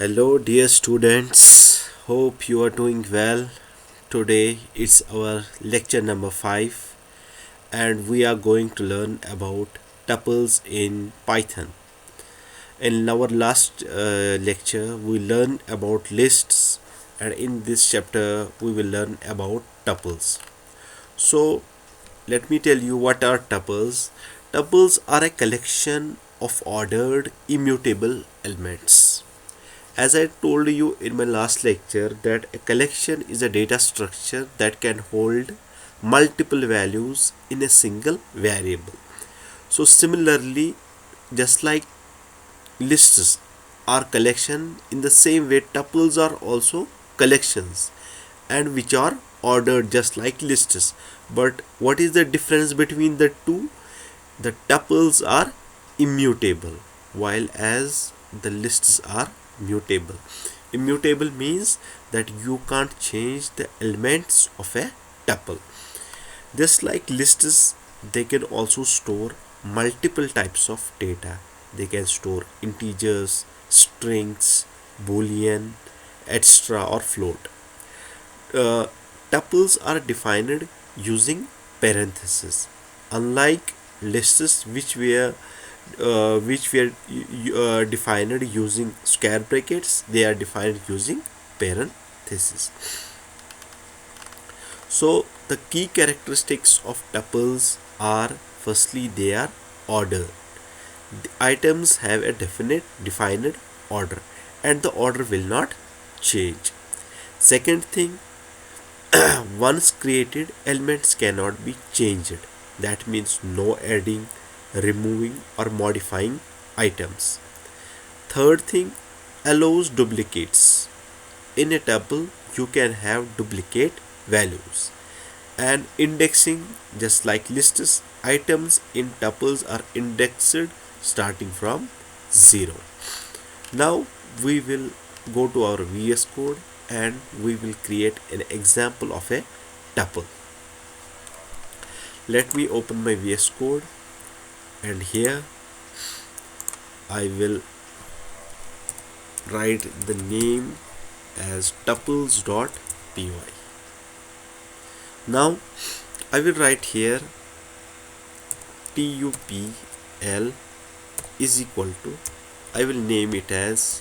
Hello, dear students. Hope you are doing well. Today it's our lecture number 5, and we are going to learn about tuples in Python. In our last lecture, we learned about lists, and in this chapter, we will learn about tuples. So, let me tell you what are tuples. Tuples are a collection of ordered immutable elements. As I told you in my last lecture, that a collection is a data structure that can hold multiple values in a single variable. So similarly, just like lists are collection, in the same way tuples are also collections, and which are ordered just like lists. But what is the difference between the two? The tuples are immutable, while as the lists are mutable. Immutable means that you can't change the elements of a tuple. Just like lists, they can also store multiple types of data. They can store integers, strings, boolean, etc., or float. uh, Tuples are defined using parentheses, unlike lists which were defined using square brackets. They are defined using parentheses. So the key characteristics of tuples are: firstly, they are ordered. The items have a defined order, and the order will not change. Second thing, once created, elements cannot be changed. That means no adding, removing, or modifying items. Third thing, allows duplicates. In a tuple, you can have duplicate values. And indexing, just like lists, items in tuples are indexed starting from 0. Now we will go to our VS Code and we will create an example of a tuple. Let me open my VS Code, and here I will write the name as tuples.py. Now I will write here tupl is equal to, I will name it as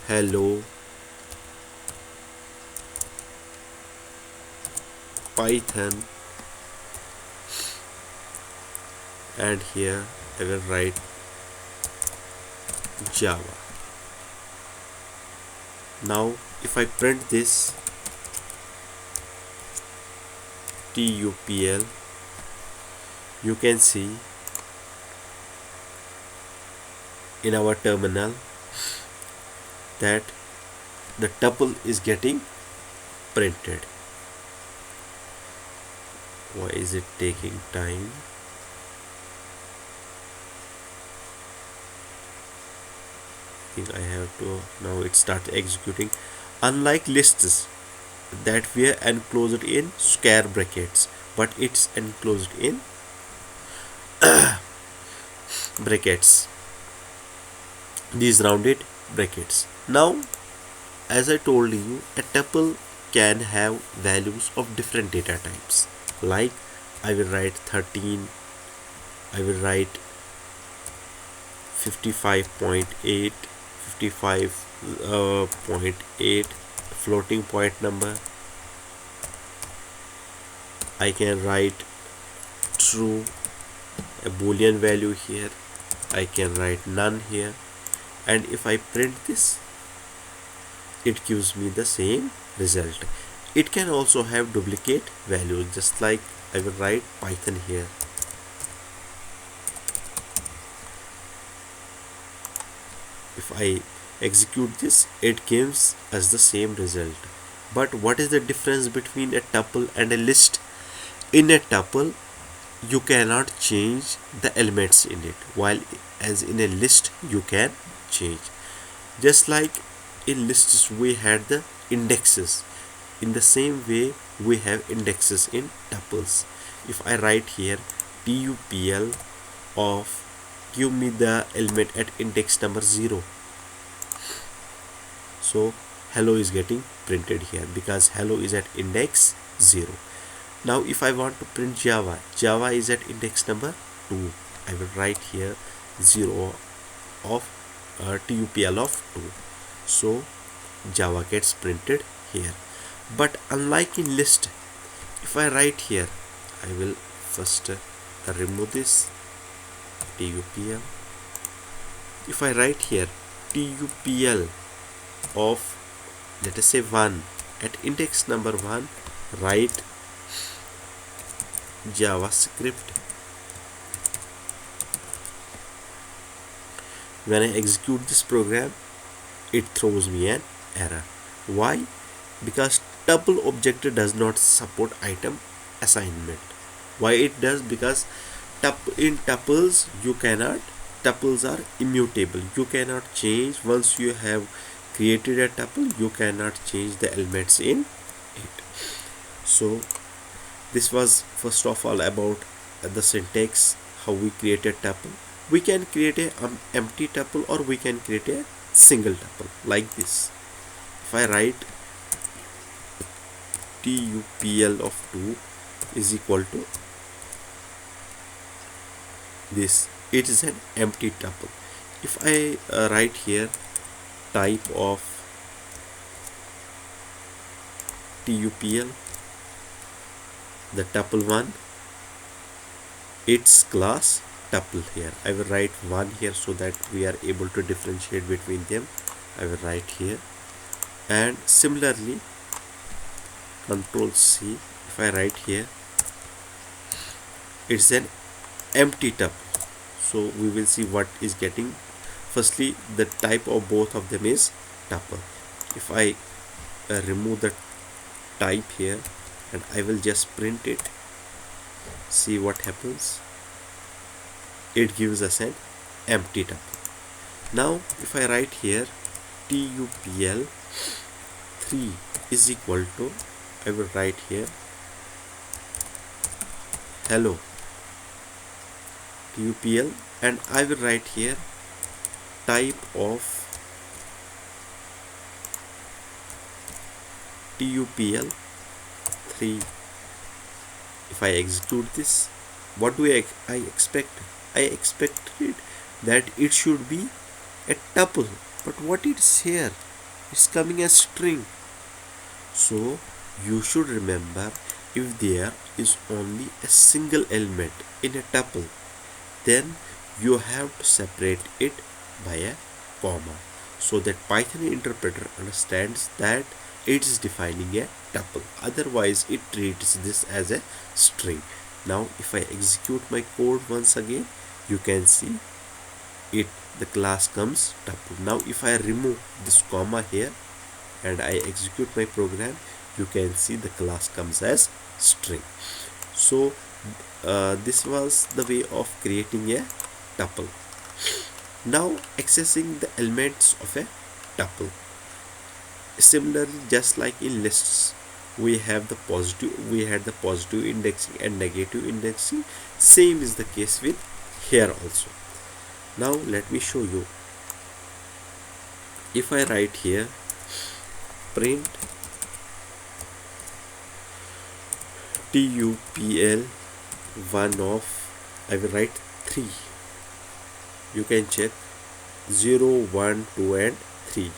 hello Python, and here I will write Java. Now if I print this tupl, you can see in our terminal that the tuple is getting printed. Why is it taking time? I think I have to, now it starts executing. Unlike lists that were enclosed in square brackets, but it's enclosed in brackets, these rounded brackets. Now as I told you, a tuple can have values of different data types. Like I will write 13, I will write 55.8, 55.8 floating point number. I can write true, a boolean value here. I can write none here, and if I print this, it gives me the same result. It can also have duplicate values, just like I will write Python here. If I execute this, it gives us the same result. But what is the difference between a tuple and a list? In a tuple, you cannot change the elements in it, while as in a list you can change. Just like in lists we had the indexes, in the same way we have indexes in tuples. If I write here tupl of give me the element at index number 0, So hello is getting printed here because hello is at index 0. Now if I want to print Java, Java is at index number 2. I will write here 0 of tuple of 2. So Java gets printed here. But unlike in list, if I write here, I will first remove this tuple. If I write here tuple of, let us say, 1, at index number 1, write JavaScript. When I execute this program, it throws me an error. Why? Because tuple object does not support item assignment. Why it does? Because in tuples tuples are immutable. You cannot change. Once you have created a tuple, you cannot change the elements in it. So this was first of all about the syntax, how we create a tuple. We can create a empty tuple, or we can create a single tuple like this. If I write tuple of 2 is equal to this, it is an empty tuple. If I write here type of tuple, the tuple 1, its class tuple here. I will write 1 here so that we are able to differentiate between them. I will write here, and similarly Control C, if I write here, it's an empty tuple. So we will see what is getting. Firstly, the type of both of them is tuple. If I remove the type here and I will just print it, see what happens. It gives us an empty tuple. Now if I write here tuple 3 is equal to, I will write here hello tuple, and I will write here type of tuple 3. If I execute this, what do I expect? I expected that it should be a tuple, but what it's here, it's coming as string. So you should remember, if there is only a single element in a tuple, then you have to separate it by a comma, so that Python interpreter understands that it is defining a tuple. Otherwise it treats this as a string. Now if I execute my code once again, you can see it, the class comes tuple. Now if I remove this comma here and I execute my program, you can see the class comes as string. So this was the way of creating a tuple. Now accessing the elements of a tuple. Similarly, just like in lists, we had the positive indexing and negative indexing. Same is the case with here also. Now let me show you. If I write here print tuple 1 of, I will write 3. You can check 0, 1, 2 and 3.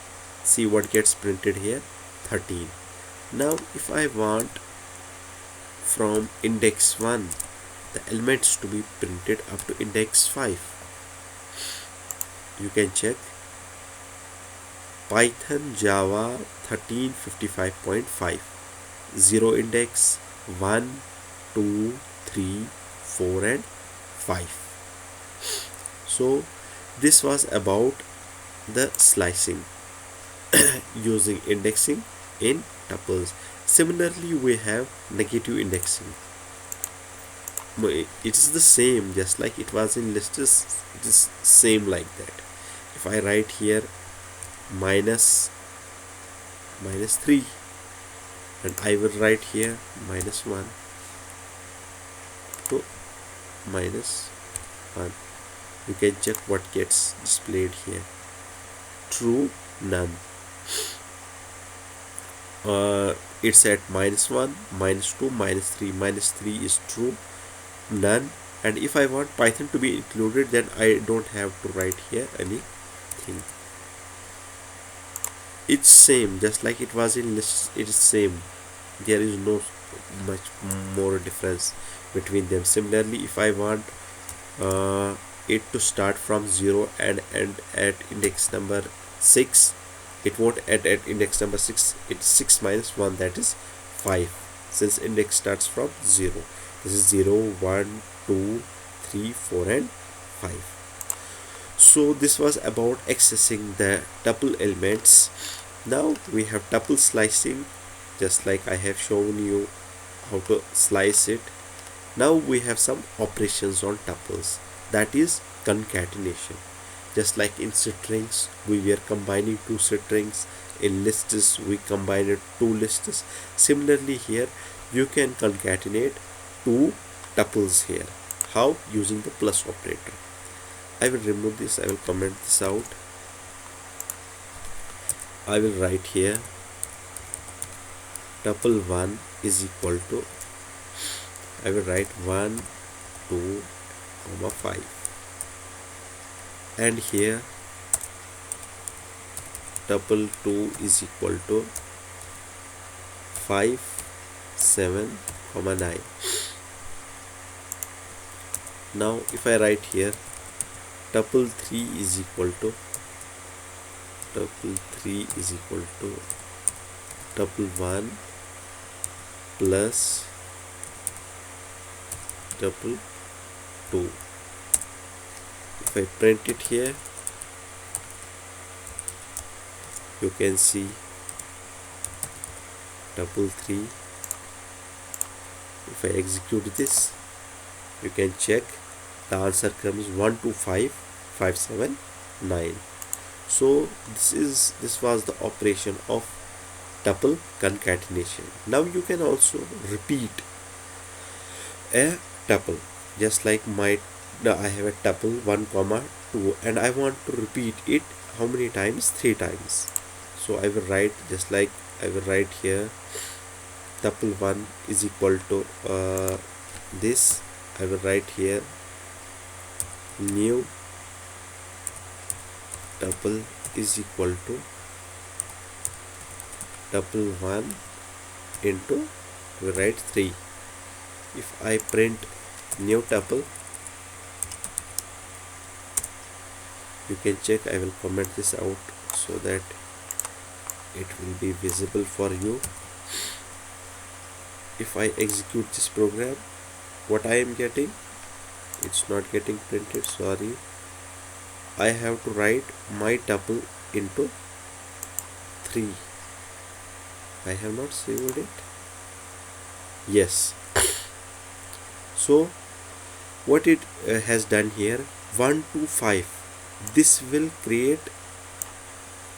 See what gets printed here, 13. Now if I want from index 1 the elements to be printed up to index 5, you can check Python Java 1355.5, 0 index, 1, 2, 3, 4 and 5. So this was about the slicing using indexing in tuples. Similarly, we have negative indexing. It is the same, just like it was in lists. It is same like that. If I write here minus 3, and I will write here minus 1 to minus 1, you can check what gets displayed here. True, none. it's at -1, -2, -3. -3 is true, none. And if I want Python to be included, then I don't have to write here anything. It's same, just like it was in lists. It is same. There is no much more difference between them. Similarly, if I want uh, it to start from 0 and end at index number 6, it won't end at index number 6. It's 6 minus 1, that is 5, since index starts from 0. This is 0, 1, 2, 3, 4 and 5. So this was about accessing the tuple elements. Now we have tuple slicing, just like I have shown you how to slice it. Now we have some operations on tuples, that is concatenation. Just like in strings we were combining two strings, in lists we combined two lists. Similarly here you can concatenate two tuples here. How? Using the plus operator. I will remove this, I will comment this out. I will write here tuple 1 is equal to, I will write 1, 2, 5, and here tuple 2 is equal to 5, 7, 9. Now if I write here tuple 3 is equal to tuple 1 plus tuple 2. If I print it here, you can see tuple 3. If I execute this, you can check the answer comes 1, 2, 5, 5, 7, 9. So this was the operation of tuple concatenation. Now you can also repeat a tuple, just like I have a tuple 1, 2, and I want to repeat it how many times? 3 times. So I will write, just like I will write here tuple 1 is equal to this. I will write here new tuple is equal to tuple 1 into, we write 3. If I print new tuple, you can check, I will comment this out so that it will be visible for you. If I execute this program, what I am getting, it's not getting printed, sorry. I have to write my tuple into 3. I have not saved it. Yes. So what it has done here, 1, 2, 5, this will create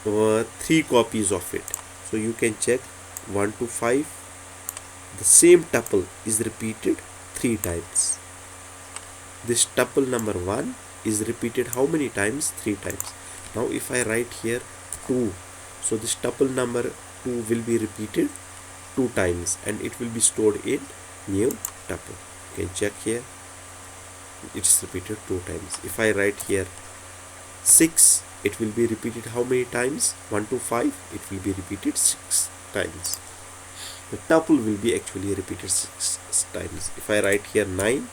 3 copies of it. So you can check 1, 2, 5, the same tuple is repeated 3 times. This tuple number 1 is repeated how many times? 3 times. Now if I write here 2, so this tuple number 2 will be repeated 2 times and it will be stored in new tuple. You can check here, it's repeated 2 times. If I write here 6, it will be repeated how many times? 1, 2, 5, it will be repeated 6 times. The tuple will be actually repeated 6 times. If I write here 9,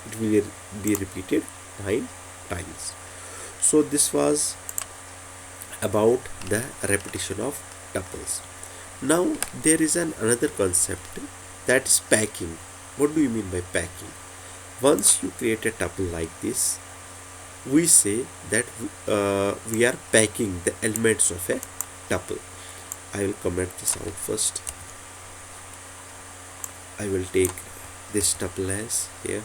it will be repeated 9 times. So this was about the repetition of tuples. Now there is another concept, that is packing. What do you mean by packing? Once you create a tuple like this, we say that we are packing the elements of a tuple. I will comment this out first. I will take this tuple as here.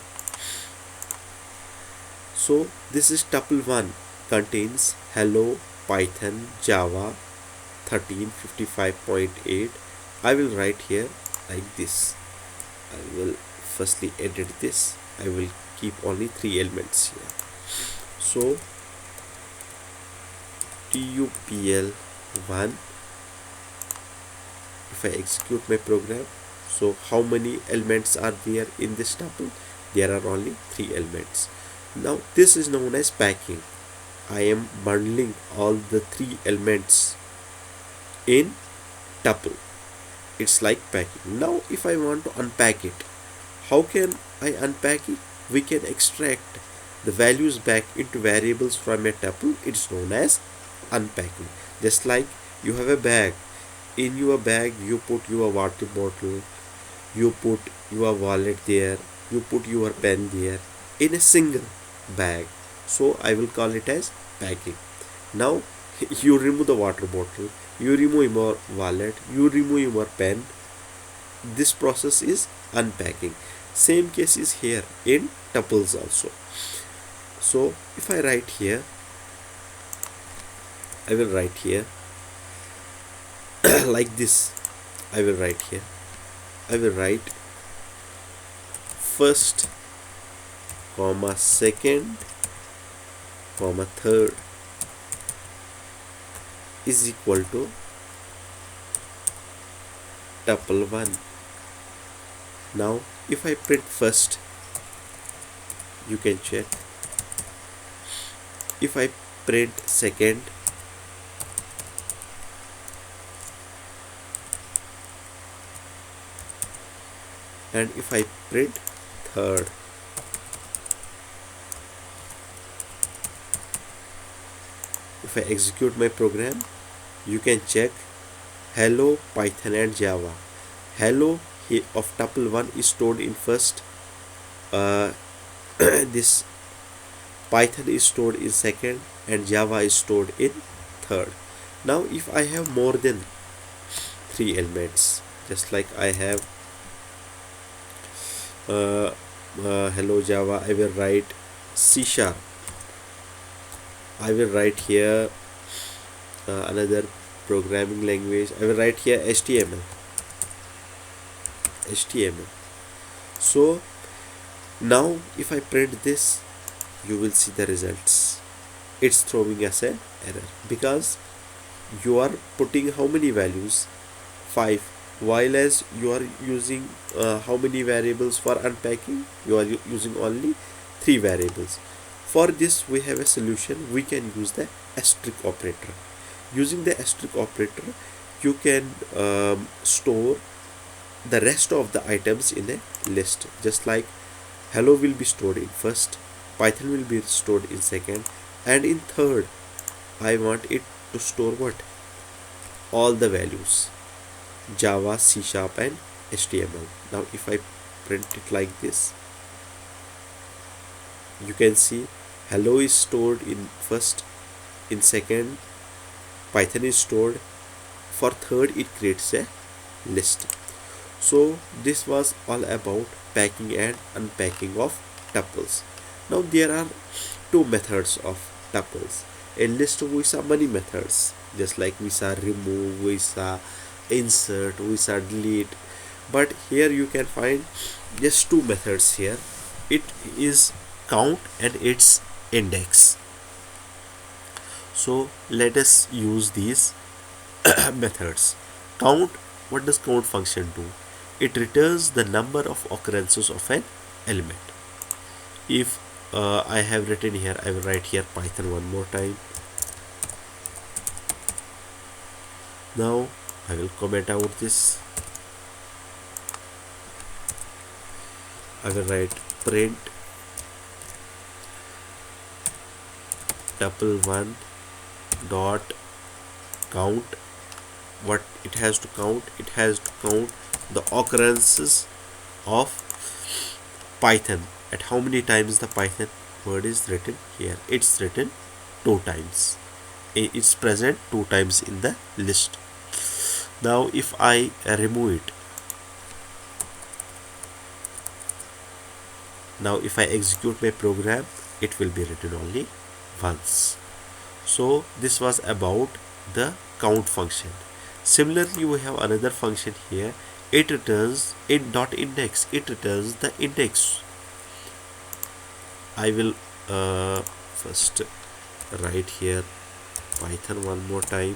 So this is tuple 1, contains hello, Python, Java 1355.8. I will write here like this. I will firstly edit this. I will keep only 3 elements here. So tuple 1, if I execute my program, so how many elements are there in this tuple? There are only 3 elements. Now this is known as packing. I am bundling all the 3 elements in tuple. It's like packing. Now if I want to unpack it, how can I unpack it? We can extract the values back into variables from a tuple. It's known as unpacking. Just like you have a bag. In your bag you put your water bottle, you put your wallet there, you put your pen there in a single bag. So I will call it as packing. Now you remove the water bottle, you remove your wallet, you remove your pen. This process is unpacking. Same case is here in tuples also. So if I write here, I will write here like this. I will write here, I will write first comma second comma third is equal to tuple 1. Now if I print first, you can check. If I print second, and if I print third, if I execute my program, you can check hello Python and Java. Hello of tuple 1 is stored in first, this Python is stored in second, and Java is stored in third. Now if I have more than 3 elements, just like I have hello Java, I will write C#. I will write here another programming language. I will write here HTML. So now if I print this, you will see the results. It's throwing us an error because you are putting how many values? 5. While as you are using how many variables for unpacking? You are using only 3 variables. For this we have a solution. We can use the asterisk operator. Using the asterisk operator, you can store the rest of the items in a list. Just like hello will be stored in first, Python will be stored in second, and in third I want it to store what? All the values, Java, C# and HTML. Now if I print it like this, you can see hello is stored in first, in second Python is stored, for third it creates a list. So this was all about packing and unpacking of tuples. Now there are 2 methods of tuples. In list we saw many methods, just like we saw remove, we saw insert, we saw delete, but here you can find just 2 methods here. It is count and its index. So let us use these methods. Count, what does count function do? It returns the number of occurrences of an element. If I have written here, I will write here Python one more time. Now I will comment out this. I will write print tuple 1 dot count. What it has to count? It has to count the occurrences of Python. At how many times the Python word is written here? It's written 2 times. It's present 2 times in the list. Now if I remove it, now if I execute my program, it will be written only once. So this was about the count function. Similarly, we have another function here. It returns in dot index. It returns the index. I will first write here Python one more time.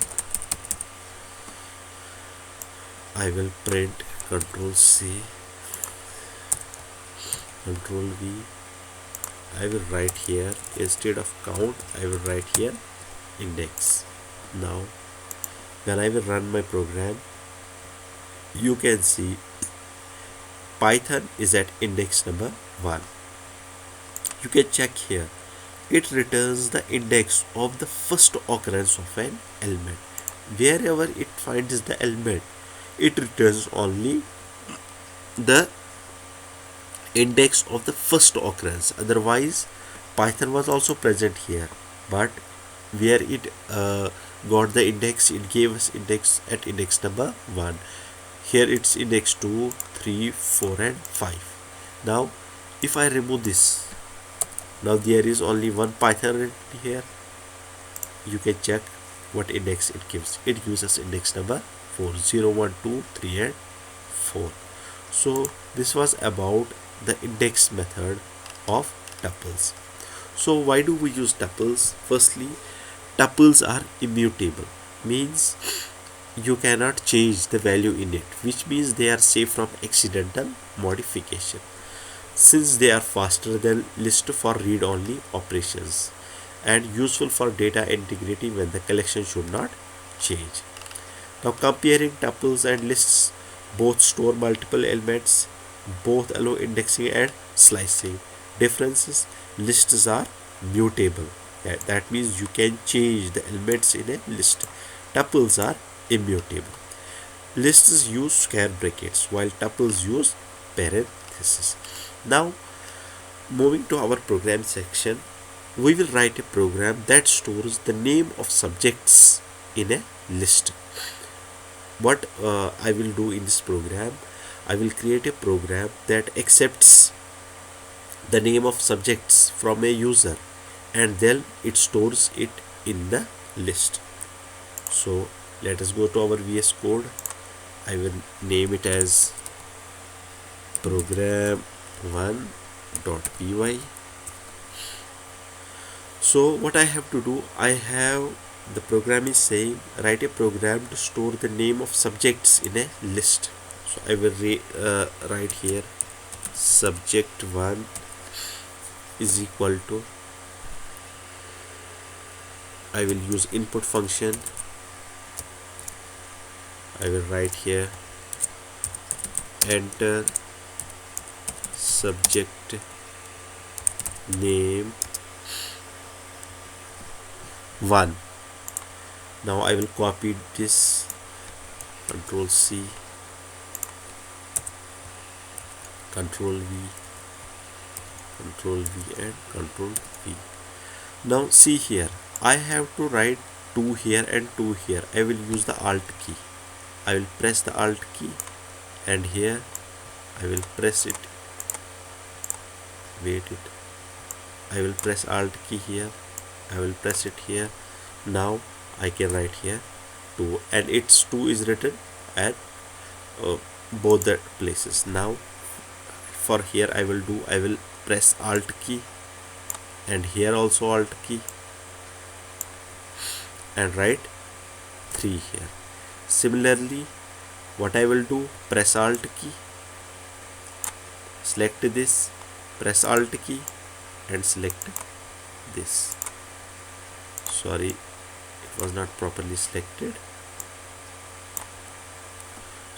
I will print Control C, Control V. I will write here, instead of count, I will write here index. Now, when I will run my program, you can see Python is at index number 1. You can check here. It returns the index of the first occurrence of an element. Wherever it finds the element, it returns only the index of the first occurrence. Otherwise, Python was also present here, but where it got the index, it gave us index at index number 1. Here it's index 2, 3, 4 and 5. Now if I remove this, now there is only one Python here. You can check what index it gives. It gives us index number 4, 0, 1, 2, 3 and 4. So this was about the index method of tuples. So why do we use tuples? Firstly, tuples are immutable, means you cannot change the value in it, which means they are safe from accidental modification, since they are faster than list for read-only operations and useful for data integrity when the collection should not change. Now comparing tuples and lists, both store multiple elements, both allow indexing and slicing. Differences: lists are mutable. That means you can change the elements in a list. Tuples are immutable. Lists use square brackets while tuples use parentheses. Now moving to our program section, we will write a program that stores the name of subjects in a list. What I will do in this program, I will create a program that accepts the name of subjects from a user and then it stores it in the list. So let us go to our VS Code. I will name it as program1.py. So what I have to do, the program is saying write a program to store the name of subjects in a list. So I will write here subject1 is equal to, I will use input function. I will write here enter subject name 1. Now I will copy this, Control C, Control V, Control V and Control V. Now see here, I have to write 2 here and 2 here. I will use the Alt key. I will press the Alt key and here I will press it. I will press Alt key here. I will press it here. Now I can write here 2 and its 2 is written at both the places. Now for here I will press Alt key and here also Alt key and write 3 here. Similarly, what I will do, press Alt key, select this, press Alt key and select this. Sorry, it was not properly selected.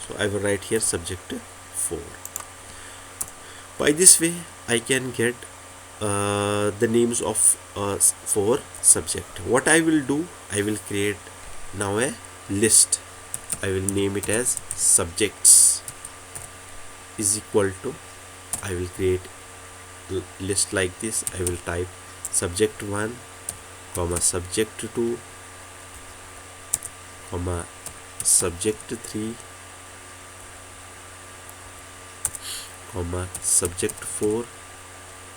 So I will write here subject 4. By this way I can get the names of 4 subject. What I will do, I will create now a list. I will name it as subjects is equal to, I will create list like this. I will type subject 1 comma subject 2 comma subject 3 comma subject 4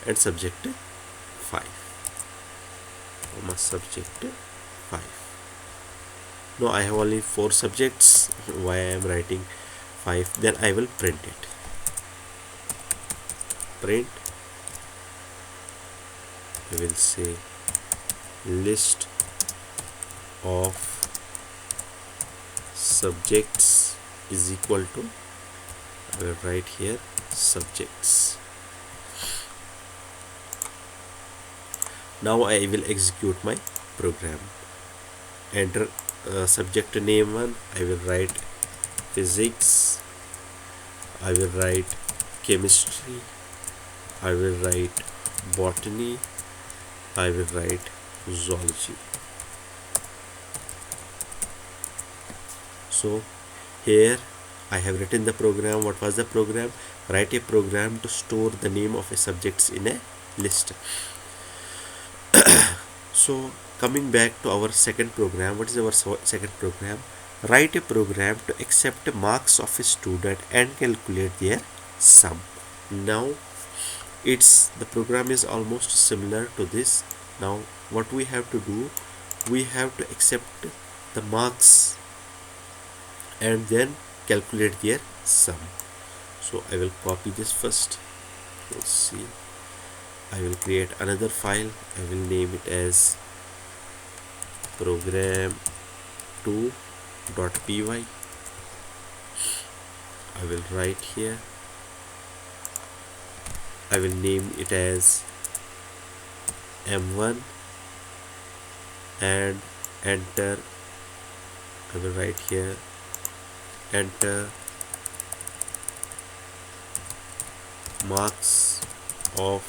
and subject 5 comma subject 5. No, I have only 4 subjects. Why I am writing 5? Then I will print it. Print, I will say list of subjects is equal to, I will write here subjects. Now I will execute my program. Enter subject name 1, I will write physics, I will write chemistry, I will write botany, I will write zoology. So here I have written the program. What was the program? Write a program to store the name of a subjects in a list. So coming back to our second program, what is our second program? Write a program to accept marks of a student and calculate their sum. Now the program is almost similar to this. Now what we have to do, we have to accept the marks and then calculate their sum. So I will copy this first. Let's see, I will create another file. I will name it as program2.py. I will write here, I will name it as m1 and enter. I will write here enter marks of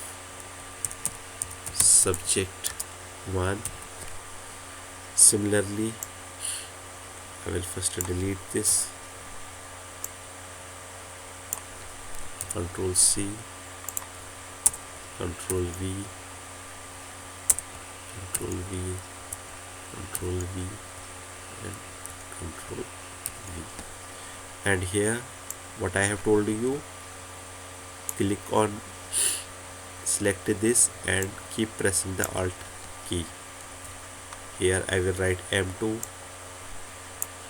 subject 1. Similarly, I will first delete this, Ctrl C, Ctrl V, Ctrl V, Ctrl V, and Ctrl V. And here what I have told you, click on, select this and keep pressing the Alt key. Here I will write M2,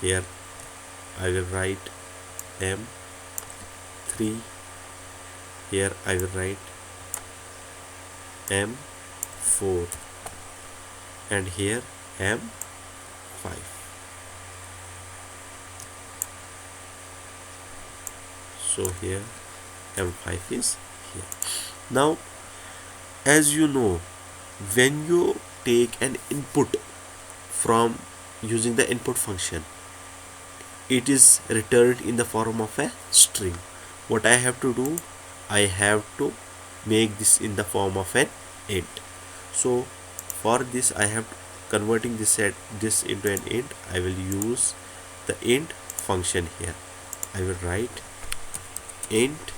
here I will write M3, here I will write M4, and here M5. So here M5 is here. Now as you know, when you take an input from using the input function, it is returned in the form of a string. What I have to do, I have to make this in the form of an int. So for this I have converting this into an int. I will use the int function here. I will write int,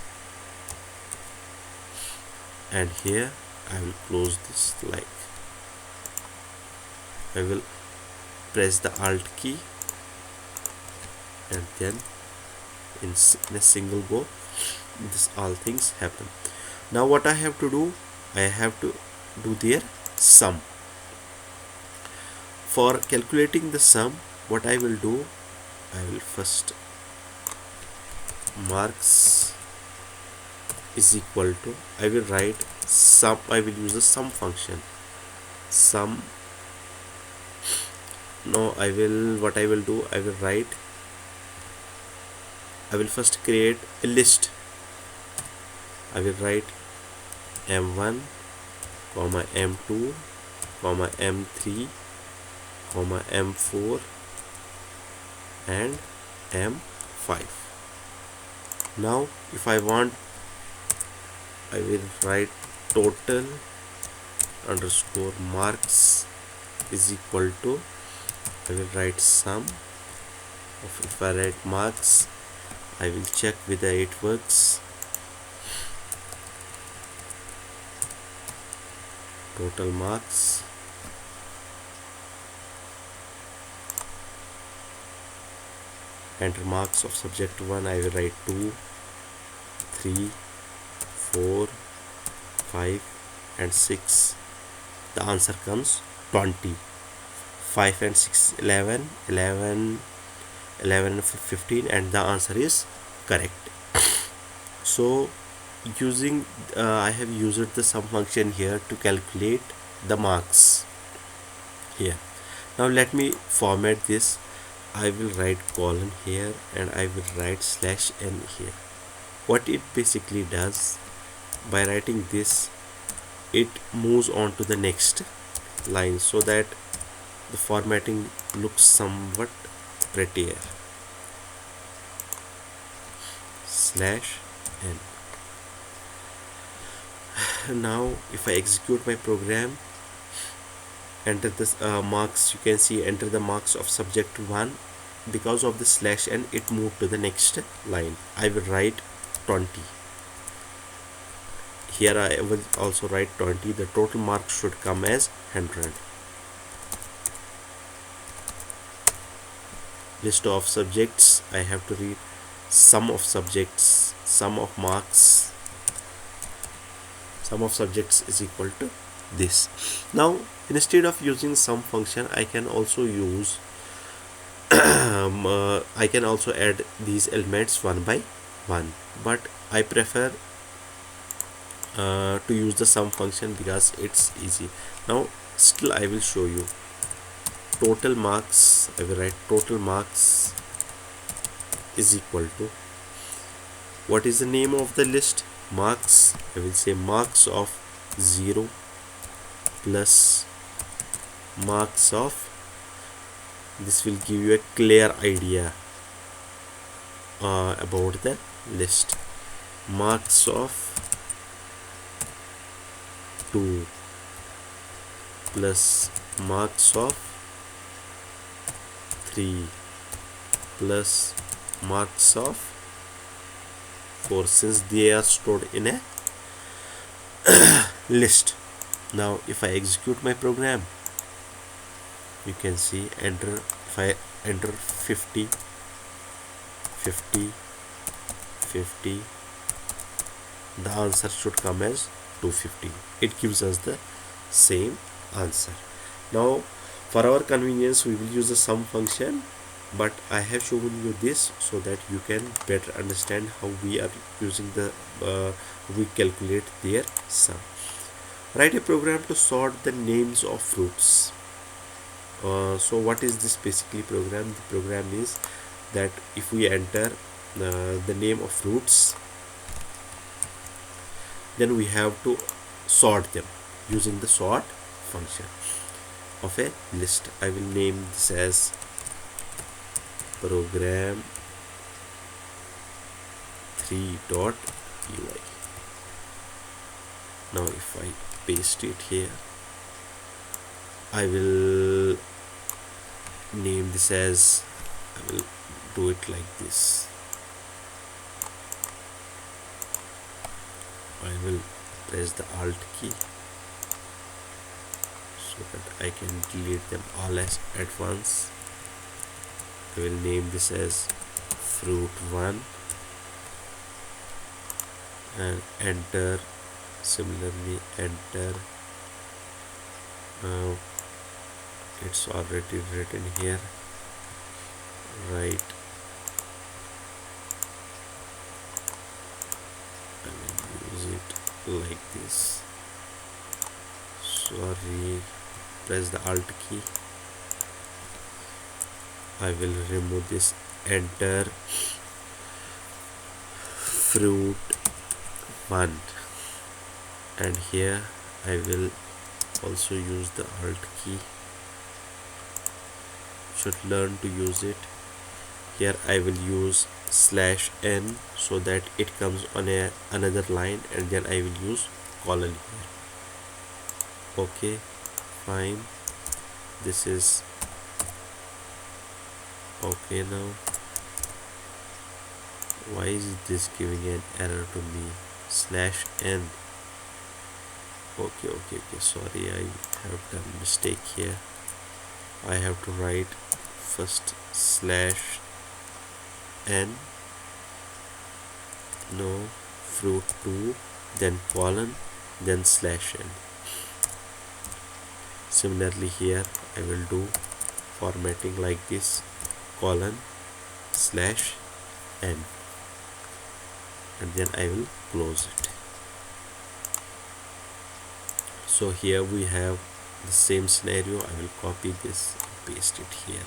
and here I will close this like. I will press the Alt key and then in a single go this all things happen. Now what I have to do, I have to do their sum. For calculating the sum, what I will do, I will first marks is equal to, I will write sum. I will use the sum function. Sum. No, I will, what I will do, I will write, I will first create a list. I will write m1 comma m2 comma m3 comma m4 and m5. Now if I want, I will write total underscore marks is equal to, I will write sum of, if I write marks, I will check whether it works. Total marks, enter marks of subject 1, I will write 2, 3, 4, 5 and 6. The answer comes 20. 5 and 6, 11, 11 and 15, and the answer is correct. So using I have used the sum function here to calculate the marks here. Now let me format this. I will write colon here and I will write slash n here. What it basically does, by writing this, it moves on to the next line so that the formatting looks somewhat prettier. Slash n. Now if I execute my program, enter the marks, you can see enter the marks of subject 1. Because of the slash n, it moved to the next line. I will write 20. Here I will also write 20. The total mark should come as 100. List of subjects, I have to read sum of subjects, sum of marks, sum of subjects is equal to this. Now instead of using sum function, I can also use I can also add these elements one by one, but I prefer to use the sum function because it's easy. Now still I will show you total marks. I will write total marks is equal to, what is the name of the list? Marks. I will say marks of 0 plus marks of, this will give you a clear idea about the list. Marks of 2 plus marks of 3 plus marks of 4, since they are stored in a list. Now if I execute my program, you can see enter, if I enter 50, 50, 50, the answer should come as 250. It gives us the same answer. Now for our convenience, we will use the sum function, but I have shown you this so that you can better understand how we are using the we calculate their sum. Write a program to sort the names of fruits. So what is this basically program? The program is that if we enter the name of fruits, then we have to sort them using the sort function of a list. I will name this as program 3.py. Now if I paste it here, I will name this as, I will do it like this. I will press the alt key so that I can delete them all at once. I will name this as fruit 1 and enter. Similarly enter, it's already written here, right, I will use it like this. Sorry, press the alt key. I will remove this, enter fruit 1, and here I will also use the alt key. Should learn to use it. Here I will use slash n so that it comes on another line, and then I will use colon here. Okay, fine, this is okay. Now why is this giving an error to me? Slash n. Okay, sorry, I have done mistake here. I have to write first slash n, no, fruit 2, then colon, then slash n. Similarly here I will do formatting like this, colon slash n, and then I will close it. So here we have the same scenario. I will copy this and paste it here.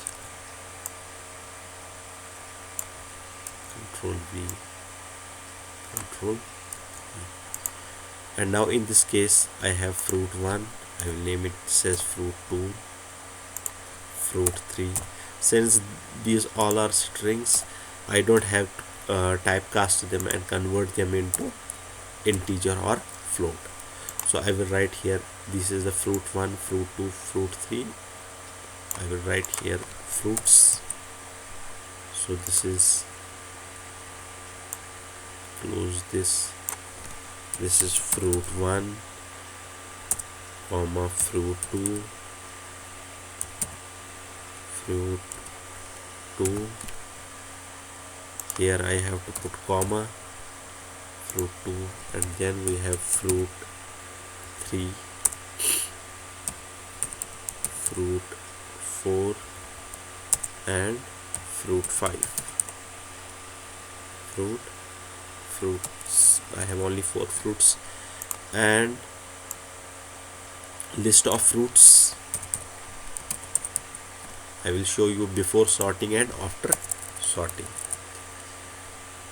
Control V, Control, and now in this case I have fruit 1. I will name it says fruit 2, fruit 3. Since these all are strings, I don't have to typecast them and convert them into integer or float. So I will write here, this is the fruit 1, fruit 2, fruit 3. I will write here fruits. So this is, close this. This is fruit 1, comma fruit 2, fruit 2. Here I have to put comma, fruit 2, and then we have fruit 3, fruit 4, and fruit 5. Fruits. I have only 4 fruits. And list of fruits. I will show you before sorting and after sorting.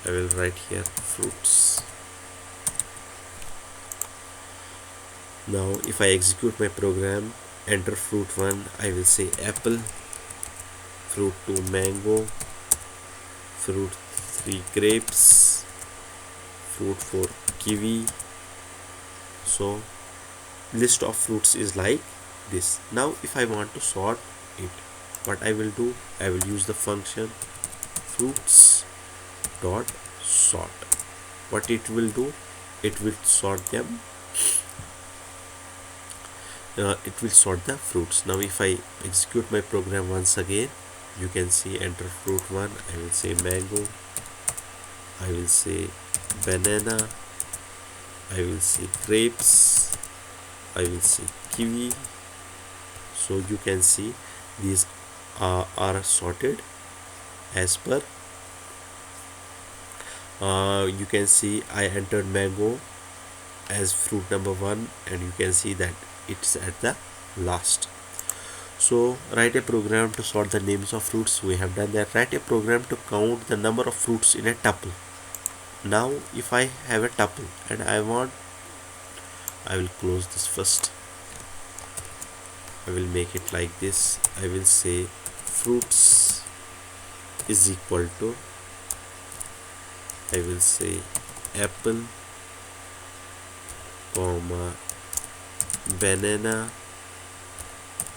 I will write here fruits. Now if I execute my program, enter fruit 1, I will say apple, fruit 2 mango, fruit 3 grapes, fruit 4 kiwi. So list of fruits is like this. Now if I want to sort it, what I will do, I will use the function fruits dot sort. What it will do, it will sort them, it will sort the fruits. Now if I execute my program once again, you can see enter fruit 1, I will say mango, I will say banana, I will say grapes, I will say kiwi. So you can see these are sorted as per, you can see I entered mango as fruit number 1, and you can see that it's at the last. So write a program to sort the names of fruits. We have done that. Write a program to count the number of fruits in a tuple. Now if I have a tuple and I will close this first. I will make it like this. I will say fruits is equal to, I will say apple, comma banana,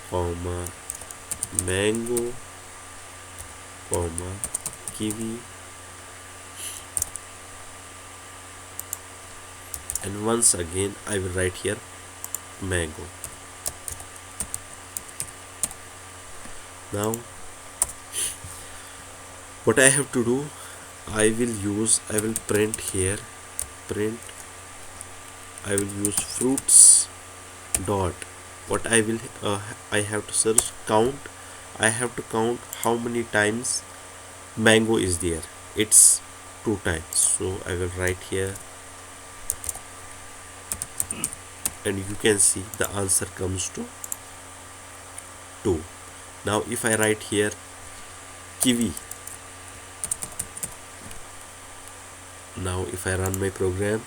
comma mango, comma kiwi, and once again I will write here mango. Now what I have to do, I will print here, I will use fruits dot, what I will I have to search count. I have to count how many times mango is there. It's 2 times. So I will write here, and you can see the answer comes to 2. Now if I write here kiwi, now if I run my program,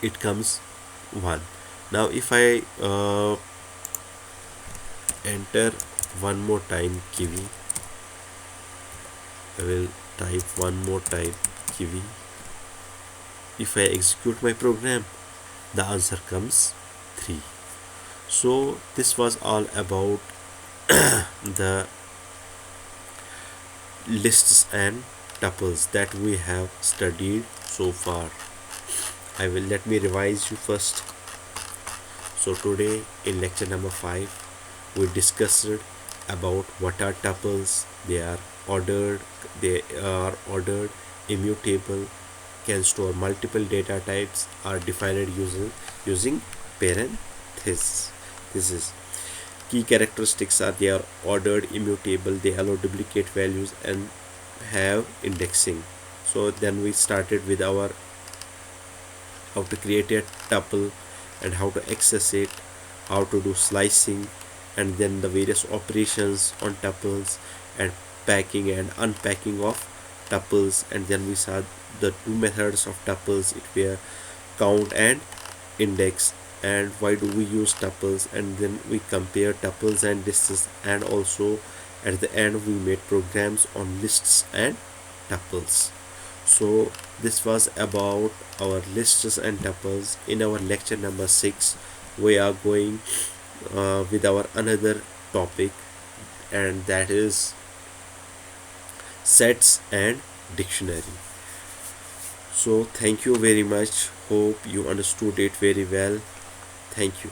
it comes 1. Now if I enter one more time kiwi, I will type one more time kiwi. If I execute my program, the answer comes 3. So this was all about the lists and tuples that we have studied so far. Let me revise you first. So today in lecture number 5, we discussed about what are tuples. They are ordered, immutable, can store multiple data types, are defined using parentheses. This is key characteristics are they are ordered, immutable, they allow duplicate values and have indexing. So then we started with our how to create a tuple and how to access it, how to do slicing, and then the various operations on tuples, and packing and unpacking of tuples, and then we saw the two methods of tuples. It were count and index, and why do we use tuples, and then we compare tuples and lists, and also at the end we made programs on lists and tuples. So this was about our lists and tuples. In our lecture number 6 we are going with our another topic, and that is sets and dictionary. So thank you very much, hope you understood it very well. Thank you.